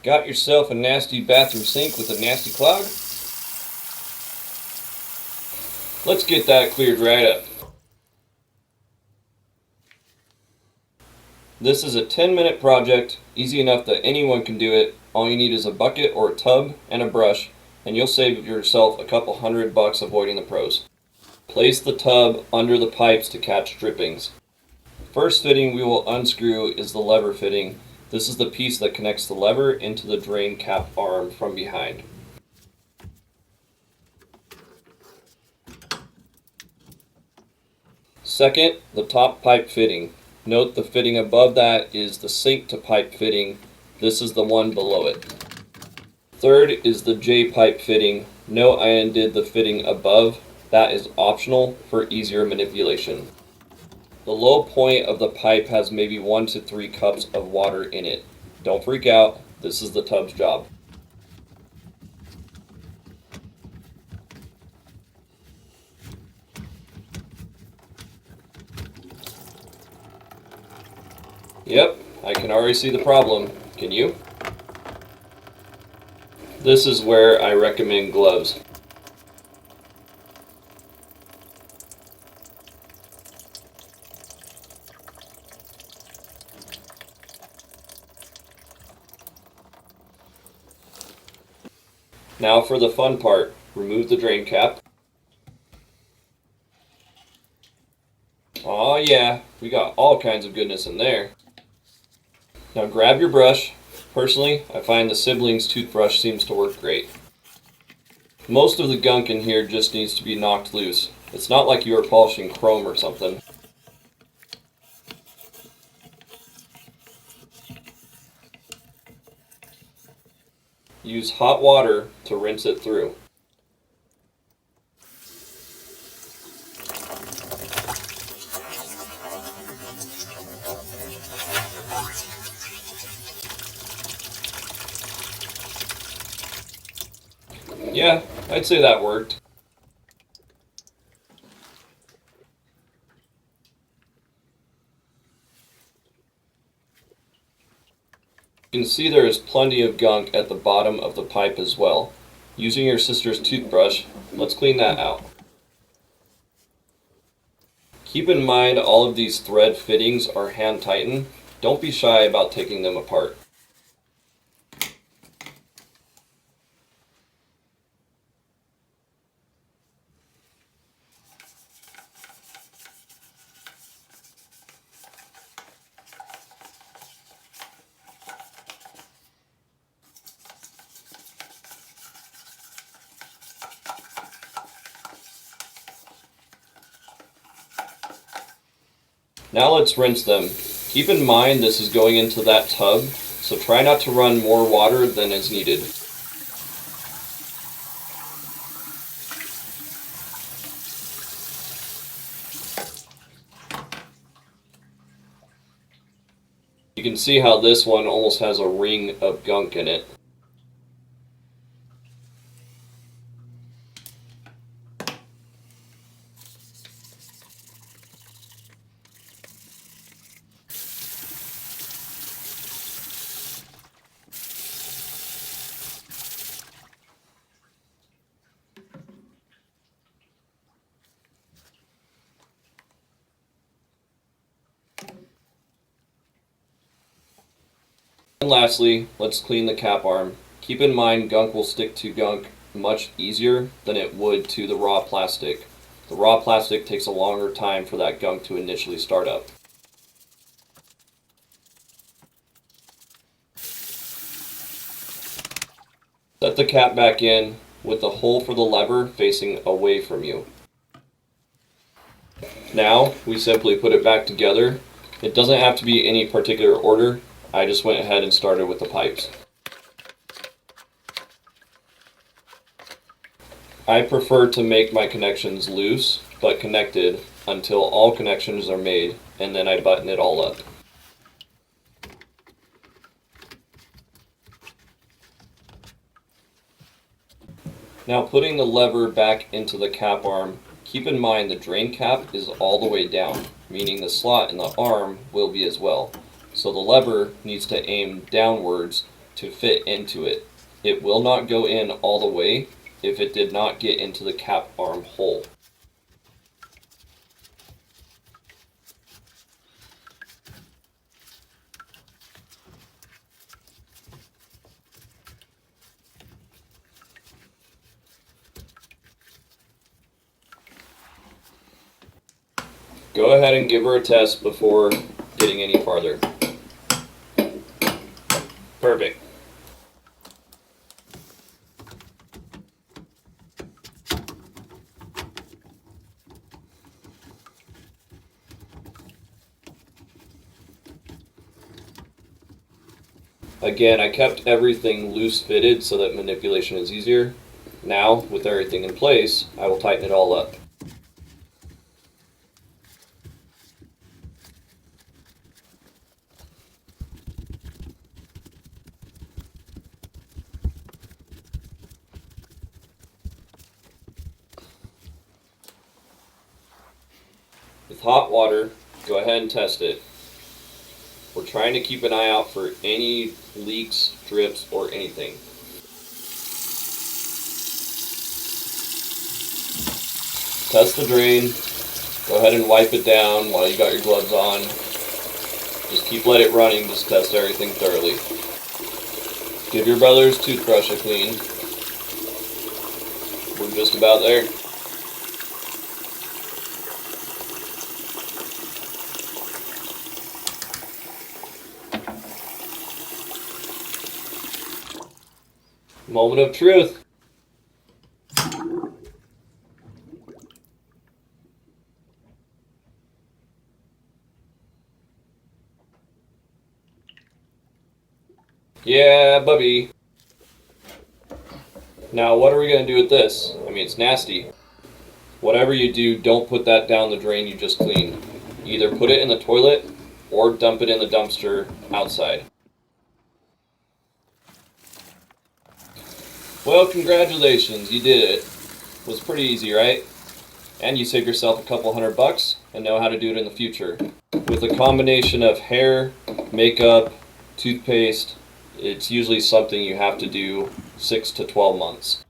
Got yourself a nasty bathroom sink with a nasty clog? Let's get that cleared right up. This is a 10-minute project, easy enough that anyone can do it. All you need is a bucket or a tub and a brush, and you'll save yourself a couple $100 avoiding the pros. Place the tub under the pipes to catch drippings. First fitting we will unscrew is the lever fitting. This is the piece that connects the lever into the drain cap arm from behind. Second, the top pipe fitting. Note the fitting above that is the sink to pipe fitting. This is the one below it. Third is the J pipe fitting. Note I undid the fitting above. That is optional for easier manipulation. The low point of the pipe has maybe 1 to 3 cups of water in it. Don't freak out, this is the tub's job. Yep, I can already see the problem. Can you? This is where I recommend gloves. Now for the fun part, remove the drain cap. Aw yeah, we got all kinds of goodness in there. Now grab your brush. Personally, I find the siblings toothbrush seems to work great. Most of the gunk in here just needs to be knocked loose. It's not like you are polishing chrome or something. Use hot water to rinse it through. Yeah, I'd say that worked. You can see there is plenty of gunk at the bottom of the pipe as well. Using your sister's toothbrush, let's clean that out. Keep in mind all of these thread fittings are hand tightened. Don't be shy about taking them apart. Now let's rinse them. Keep in mind this is going into that tub, so try not to run more water than is needed. You can see how this one almost has a ring of gunk in it. And lastly, let's clean the cap arm. Keep in mind gunk will stick to gunk much easier than it would to the raw plastic. The raw plastic takes a longer time for that gunk to initially start up. Set the cap back in with the hole for the lever facing away from you. Now we simply put it back together. It doesn't have to be any particular order. I just went ahead and started with the pipes. I prefer to make my connections loose but connected until all connections are made, and then I button it all up. Now putting the lever back into the cap arm, keep in mind the drain cap is all the way down, meaning the slot in the arm will be as well. So the lever needs to aim downwards to fit into it. It will not go in all the way if it did not get into the cap arm hole. Go ahead and give her a test before getting any farther. Perfect. Again, I kept everything loose fitted so that manipulation is easier. Now, with everything in place, I will tighten it all up. With hot water, go ahead and test it. We're trying to keep an eye out for any leaks, drips, or anything. Test the drain. Go ahead and wipe it down while you got your gloves on. Just let it running, just test everything thoroughly. Give your brother's toothbrush a clean. We're just about there. Moment of truth. Yeah, Bubby. Now, what are we going to do with this? I mean, it's nasty. Whatever you do, don't put that down the drain you just cleaned. Either put it in the toilet or dump it in the dumpster outside. Well, congratulations, you did it. It was pretty easy, right? And you saved yourself a couple $100 and know how to do it in the future. With a combination of hair, makeup, toothpaste, it's usually something you have to do 6 to 12 months.